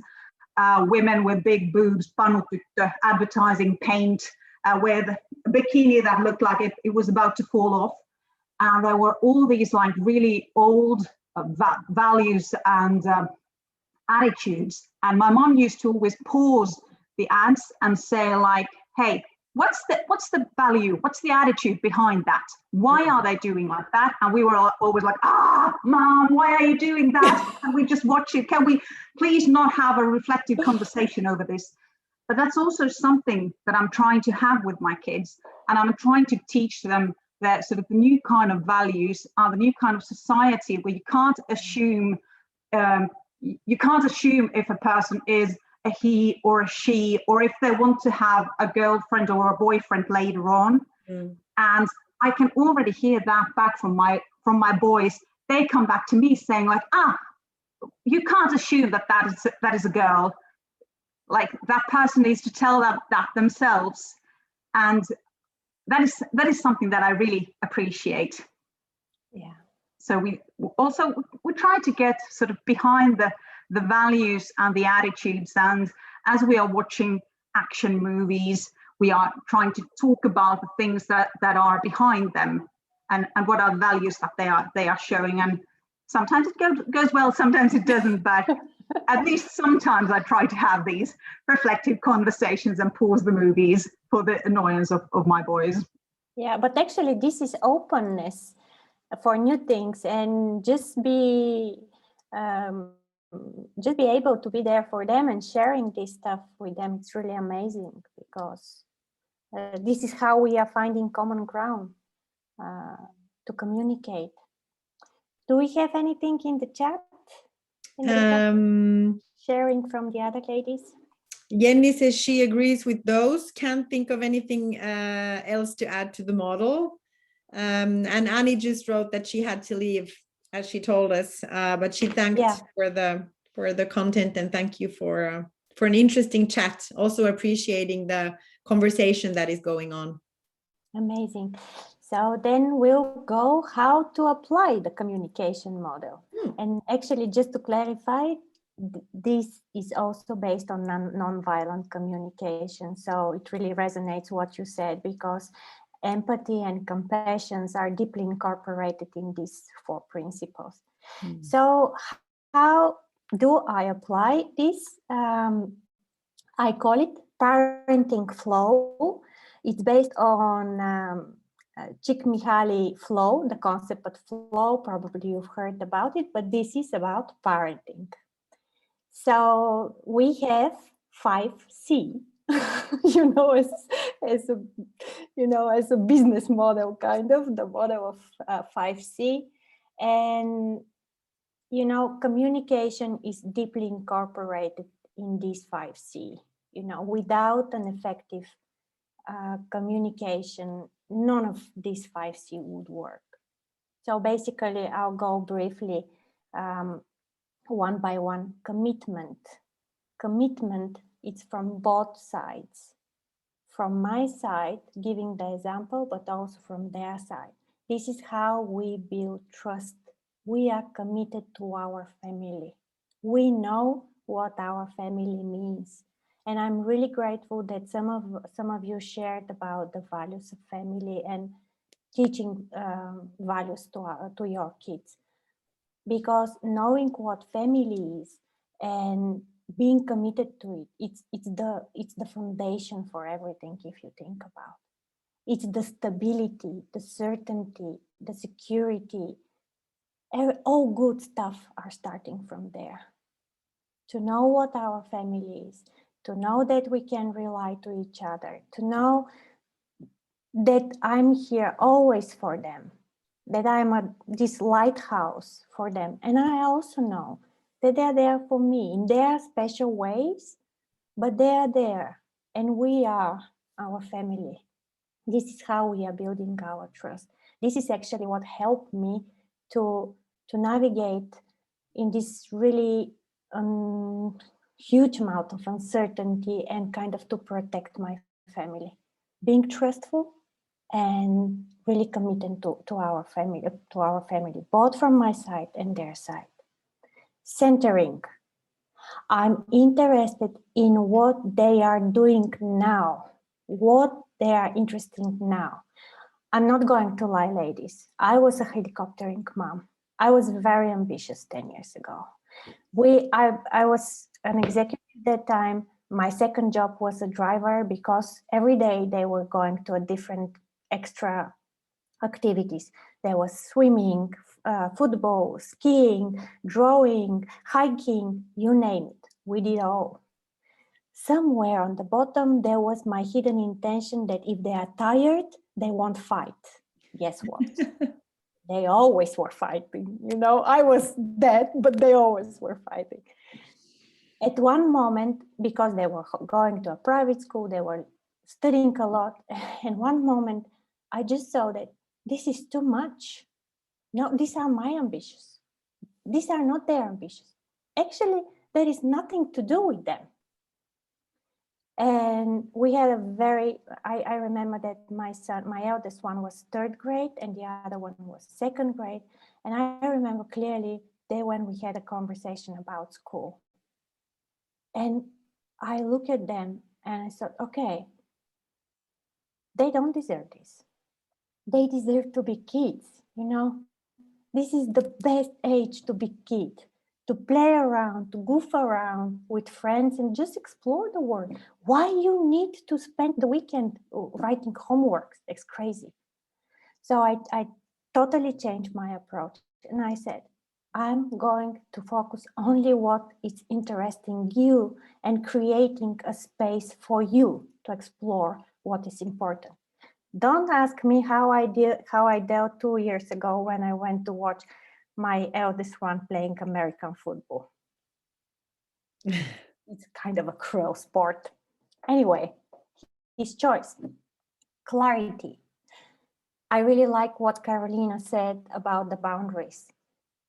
[SPEAKER 3] women with big boobs, panutyttö, advertising paint with a bikini that looked like it was about to fall off. And there were all these really old values and attitudes. And my mom used to always pause the ads and say hey, what's the value? What's the attitude behind that? Why are they doing like that? And we were always Mom, why are you doing that? And we just watch it. Can we please not have a reflective conversation over this? But that's also something that I'm trying to have with my kids. And I'm trying to teach them that sort of the new kind of values are the new kind of society where you can't assume if a person is a he or a she, or if they want to have a girlfriend or a boyfriend later on. And I can already hear that back from my boys. They come back to me saying you can't assume that is a girl. That person needs to tell that themselves. And that is something that I really appreciate.
[SPEAKER 2] Yeah.
[SPEAKER 3] So we try to get sort of behind the values and the attitudes, and as we are watching action movies, we are trying to talk about the things that are behind them, and what are the values that they are showing. And sometimes it goes well, sometimes it doesn't, but at least sometimes I try to have these reflective conversations and pause the movies for the annoyance of my boys.
[SPEAKER 2] Yeah, but actually this is openness for new things, and just be able to be there for them and sharing this stuff with them. It's really amazing, because this is how we are finding common ground to communicate. Do we have anything in the chat? Sharing from the other ladies?
[SPEAKER 1] Jenny says she agrees with those. Can't think of anything else to add to the model. And Annie just wrote that she had to leave, as she told us, but she thanked for the content, and thank you for an interesting chat. Also appreciating the conversation that is going on. Amazing.
[SPEAKER 2] So then we'll go how to apply the communication model. And actually, just to clarify, this is also based on non-violent communication. So it really resonates what you said, because empathy and compassion are deeply incorporated in these 4 principles. So how do I apply this? I call it parenting flow. It's based on Csikszentmihalyi flow, the concept of flow. Probably you've heard about it, but this is about parenting. So we have 5C, as a business model, kind of the model of 5C. And, communication is deeply incorporated in these 5C. Without an effective communication, none of these 5C would work. So basically, I'll go briefly one by one. Commitment, it's from both sides. From my side, giving the example, but also from their side. This is how we build trust. We are committed to our family. We know what our family means. And I'm really grateful that some of you shared about the values of family and teaching values to your kids. Because knowing what family is and being committed to it, it's the foundation for everything, if you think about. It's the stability, the certainty, the security. All good stuff are starting from there. To know what our family is, to know that we can rely to each other, to know that I'm here always for them, that I'm this lighthouse for them. And I also know that they're there for me in their special ways, but they are there and we are our family. This is how we are building our trust. This is actually what helped me to navigate in this really huge amount of uncertainty and kind of to protect my family. Being trustful and really committed to our family, both from my side and their side. Centering. I'm interested in what they are doing now, what they are interested in now. I'm not going to lie, ladies. I was a helicoptering mom. I was very ambitious 10 years ago. I was an executive at that time. My second job was a driver because every day they were going to a different extra activities. There was swimming, football, skiing, drawing, hiking, you name it. We did all. Somewhere on the bottom, there was my hidden intention that if they are tired, they won't fight. Guess what? They always were fighting. I was dead, but they always were fighting. At one moment, because they were going to a private school, they were studying a lot. And one moment, I just saw that this is too much. No, these are my ambitions. These are not their ambitions. Actually, there is nothing to do with them. And we had a very, I remember that my son, my eldest one was 3rd grade and the other one was 2nd grade. And I remember clearly day when we had a conversation about school. And I look at them and I thought, okay, they don't deserve this. They deserve to be kids, you know? This is the best age to be kid, to play around, to goof around with friends and just explore the world. Why you need to spend the weekend writing homework? It's crazy. So I totally changed my approach. And I said, I'm going to focus only what is interesting you and creating a space for you to explore what is important. Don't ask me how I dealt 2 years ago when I went to watch my eldest one playing American football. It's kind of a cruel sport. Anyway, his choice, clarity. I really like what Carolina said about the boundaries.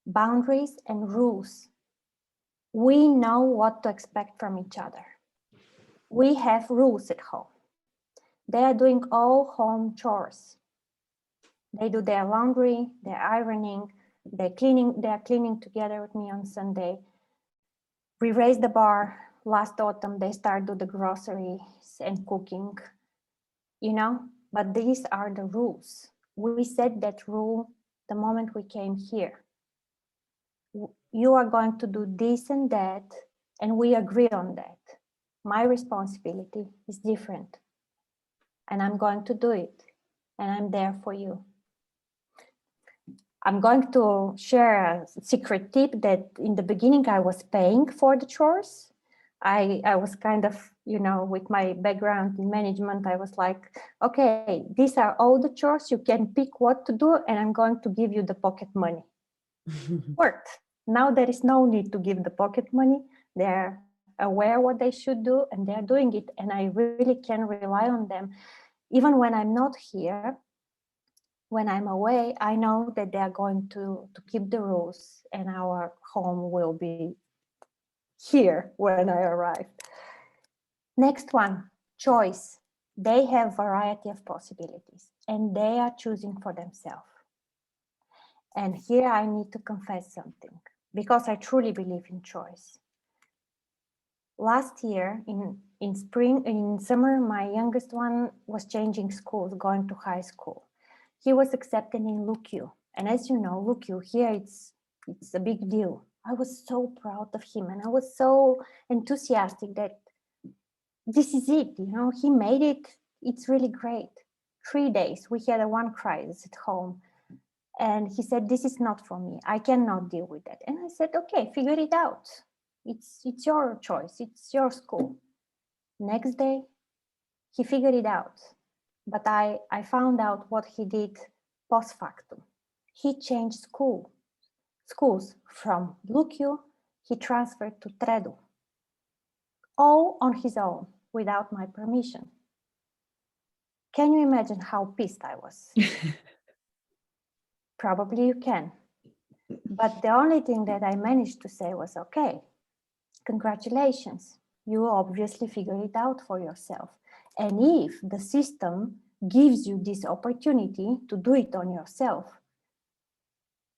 [SPEAKER 2] Boundaries and rules. We know what to expect from each other. We have rules at home. They are doing all home chores. They do their laundry, they're ironing, they are cleaning together with me on Sunday. We raised the bar. Last autumn, they started do the groceries and cooking, you know, but these are the rules. We set that rule the moment we came here. You are going to do this and that, and we agree on that. My responsibility is different, and I'm going to do it, and I'm there for you. I'm going to share a secret tip that in the beginning I was paying for the chores. I was kind of, you know, with my background in management, I was like, okay, these are all the chores. You can pick what to do, and I'm going to give you the pocket money. Worked. Now there is no need to give the pocket money. They're aware what they should do, and they're doing it. And I really can rely on them. Even when I'm not here, when I'm away, I know that they're going to keep the rules, and our home will be here when I arrive. Next one, choice. They have variety of possibilities, and they are choosing for themselves. And here I need to confess something, because I truly believe in choice. Last year, in summer, my youngest one was changing schools, going to high school. He was accepted in LUCU. And as you know, LUCU here, it's a big deal. I was so proud of him, and I was so enthusiastic that this is it, you know, he made it. It's really great. 3 days, we had one crisis at home. And he said, this is not for me. I cannot deal with that. And I said, okay, figure it out. It's your choice. It's your school. Next day, he figured it out. But I found out what he did post factum. He changed schools from LUCU. He transferred to TREDU. All on his own, without my permission. Can you imagine how pissed I was? Probably you can. But the only thing that I managed to say was, okay, congratulations. You obviously figured it out for yourself. And if the system gives you this opportunity to do it on yourself,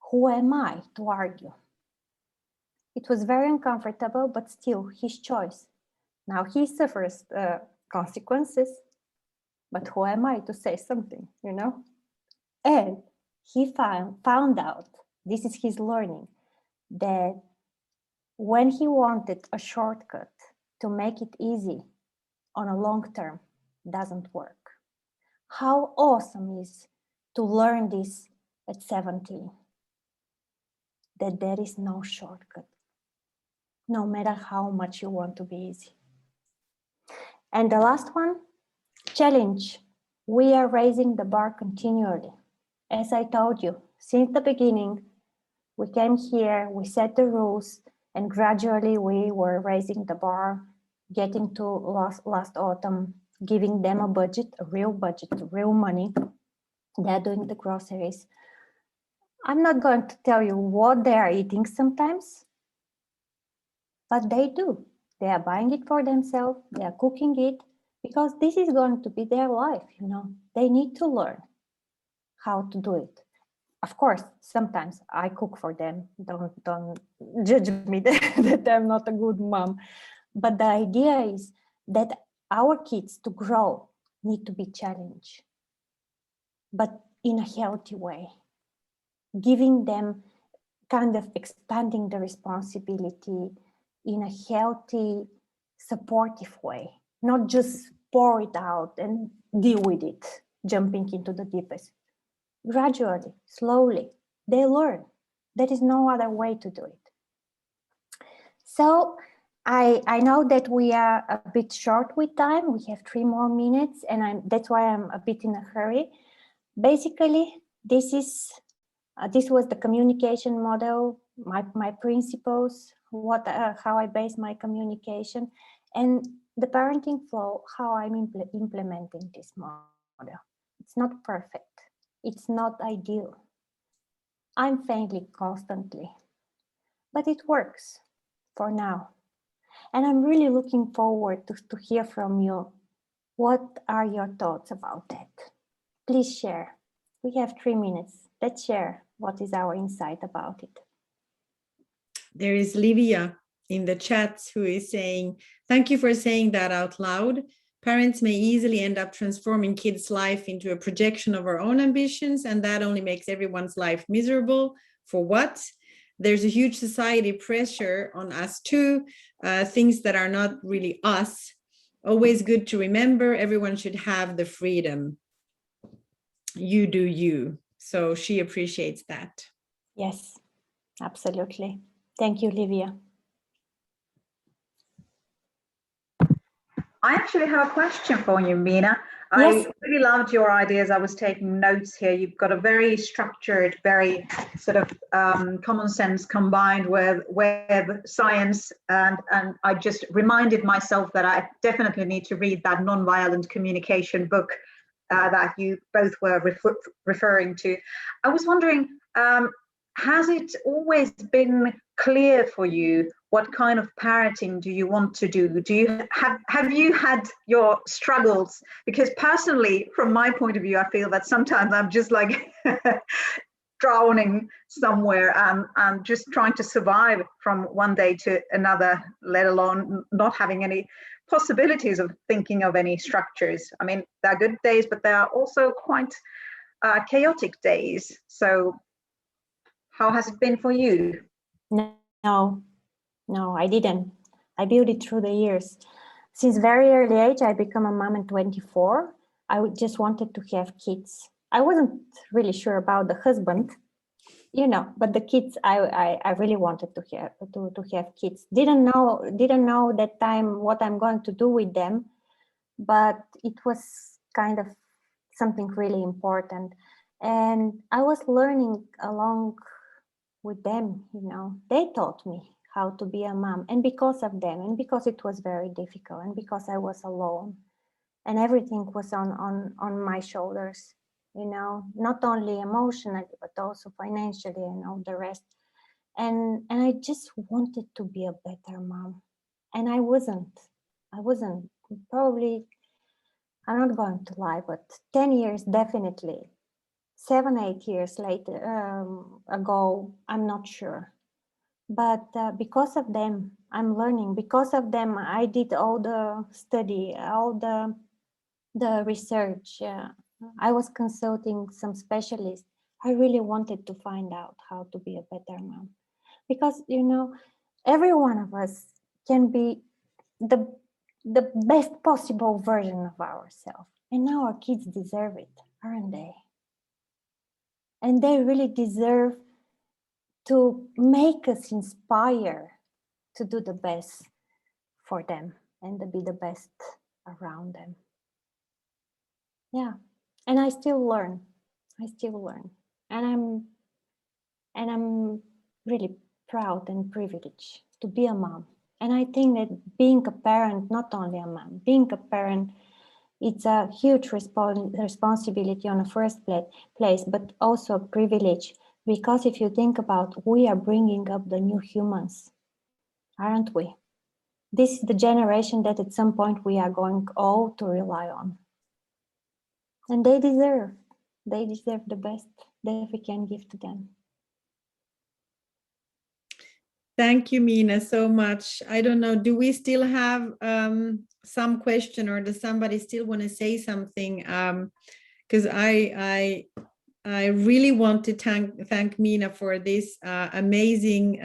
[SPEAKER 2] who am I to argue? It was very uncomfortable, but still his choice. Now he suffers consequences, but who am I to say something, you know? And he found out, this is his learning, that when he wanted a shortcut to make it easy on a long term, doesn't work. How awesome is to learn this at 17, that there is no shortcut, no matter how much you want to be easy. And the last one, challenge. We are raising the bar continually. As I told you, since the beginning, we came here, we set the rules, and gradually we were raising the bar, getting to last autumn, giving them a budget, real money. They're doing the groceries. I'm not going to tell you what they are eating sometimes, but they do. They are buying it for themselves. They are cooking it because this is going to be their life. They need to learn how to do it. Of course, sometimes I cook for them. Don't judge me that I'm not a good mom. But the idea is that our kids to grow need to be challenged, but in a healthy way, giving them kind of expanding the responsibility in a healthy, supportive way, not just pour it out and deal with it, jumping into the deepest. Gradually, slowly, they learn. There is no other way to do it. So I know that we are a bit short with time. We have 3 more minutes, and that's why I'm a bit in a hurry. Basically, this was the communication model, my principles, how I base my communication, and the parenting flow, how I'm implementing this model. It's not perfect. It's not ideal. I'm failing constantly, but it works for now. And I'm really looking forward to hear from you. What are your thoughts about that? Please share. We have 3 minutes. Let's share what is our insight about it.
[SPEAKER 1] There is Livia in the chat who is saying, thank you for saying that out loud. Parents may easily end up transforming kids' life into a projection of our own ambitions, and that only makes everyone's life miserable. For what? There's a huge society pressure on us too, things that are not really us. Always good to remember, everyone should have the freedom. You do you. So she appreciates that.
[SPEAKER 2] Yes, absolutely. Thank you, Livia.
[SPEAKER 3] I actually have a question for you, Mina.
[SPEAKER 2] Yes.
[SPEAKER 3] I really loved your ideas. I was taking notes here. You've got a very structured, very sort of common sense combined with web science. And I just reminded myself that I definitely need to read that nonviolent communication book that you both were referring to. I was wondering, has it always been clear for you what kind of parenting do you want to do? Do you have you had your struggles? Because personally, from my point of view, I feel that sometimes I'm just like drowning somewhere and just trying to survive from one day to another, let alone not having any possibilities of thinking of any structures. I mean, there are good days, but there are also quite chaotic days. So how has it been for you?
[SPEAKER 2] No, I didn't. I built it through the years. Since very early age, I became a mom at 24. I just wanted to have kids. I wasn't really sure about the husband, but the kids, I really wanted to have kids. Didn't know that time what I'm going to do with them, but it was kind of something really important. And I was learning along with them, they taught me how to be a mom, and because of them, and because it was very difficult, and because I was alone, and everything was on my shoulders, not only emotionally but also financially and all the rest. And I just wanted to be a better mom, and I wasn't. Probably, I'm not going to lie, but 10 years definitely. 7-8 years later ago, I'm not sure. But because of them, I'm learning. Because of them, I did all the study, all the research. I was consulting some specialists. I really wanted to find out how to be a better mom. Because, every one of us can be the best possible version of ourselves. And now our kids deserve it, aren't they? And they really deserve to make us inspire to do the best for them and to be the best around them. Yeah, and I still learn. And I'm really proud and privileged to be a mom. And I think that being a parent, not only a mom, being a parent, it's a huge responsibility on the first place, but also a privilege. Because if you think about, we are bringing up the new humans, aren't we? this is the generation that at some point we are going all to rely on. And they deserve the best that we can give to them.
[SPEAKER 1] Thank you, Mina, so much. I don't know, do we still have some question, or does somebody still want to say something? Because I really want to thank Mina for this amazing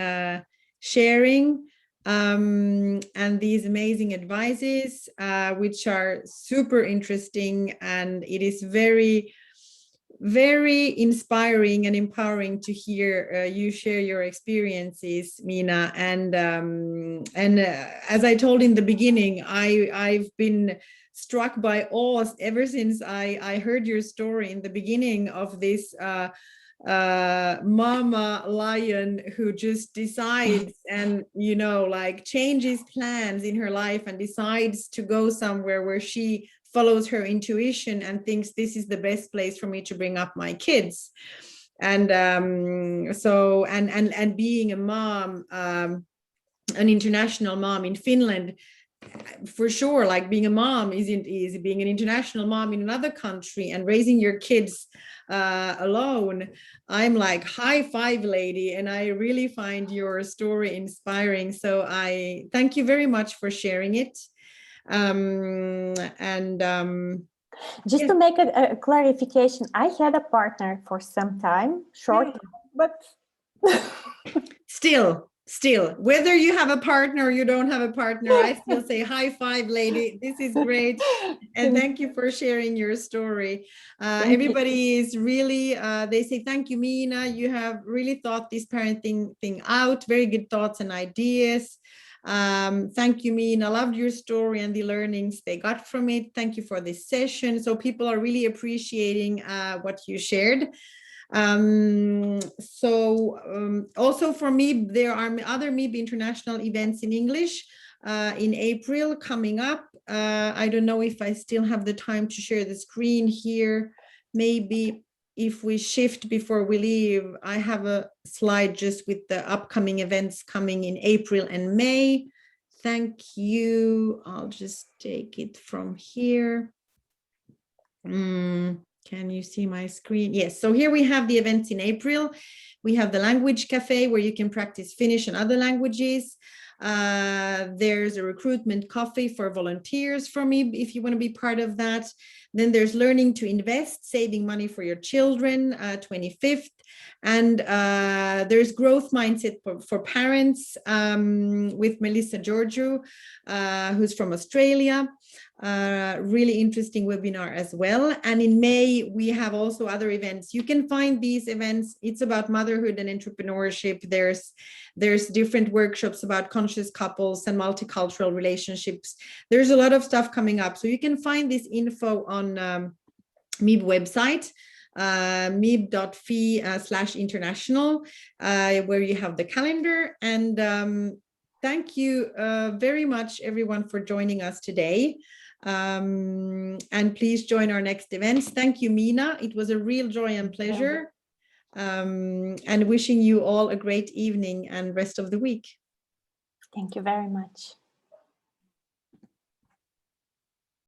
[SPEAKER 1] sharing and these amazing advices, which are super interesting, and it is very, very inspiring and empowering to hear you share your experiences, Mina. And as I told in the beginning, I've been struck by awe ever since I heard your story in the beginning of this mama lion who just decides and, you know, like changes plans in her life and decides to go somewhere where she follows her intuition and thinks this is the best place for me to bring up my kids. And so and being a mom, an international mom in Finland, for sure, like being a mom isn't easy. Being an international mom in another country and raising your kids alone, I'm like, high five, lady. And I really find your story inspiring. So I thank you very much for sharing it.
[SPEAKER 2] Just to make a clarification, I had a partner for some time, short, but
[SPEAKER 1] still, whether you have a partner or you don't have a partner, I still say high five, lady. This is great. And thank you for sharing your story. Everybody is really, they say, thank you, Mina. You have really thought this parenting thing out. Very good thoughts and ideas. Thank you, Mina. I loved your story and the learnings they got from it. Thank you for this session. So people are really appreciating what you shared. Also for me, there are other MiB International events in English in April coming up. I don't know if I still have the time to share the screen here. Maybe if we shift before we leave, I have a slide just with the upcoming events coming in April and May. Thank you. I'll just take it from here. Can you see my screen? Yes, so here we have the events in April. We have the language cafe where you can practice Finnish and other languages. There's a recruitment coffee for volunteers for me if you want to be part of that. Then there's learning to invest, saving money for your children, 25th. And there's growth mindset for parents with Melissa Georgiou, who's from Australia. Really interesting webinar as well. And in May, we have also other events. You can find these events. It's about motherhood and entrepreneurship. There's different workshops about conscious couples and multicultural relationships. There's a lot of stuff coming up. So you can find this info on MiB website, mib.fi/international, where you have the calendar. And thank you very much, everyone, for joining us today. And please join our next events. Thank you, Mina. It was a real joy and pleasure. And wishing you all a great evening and rest of the week.
[SPEAKER 2] Thank you very much.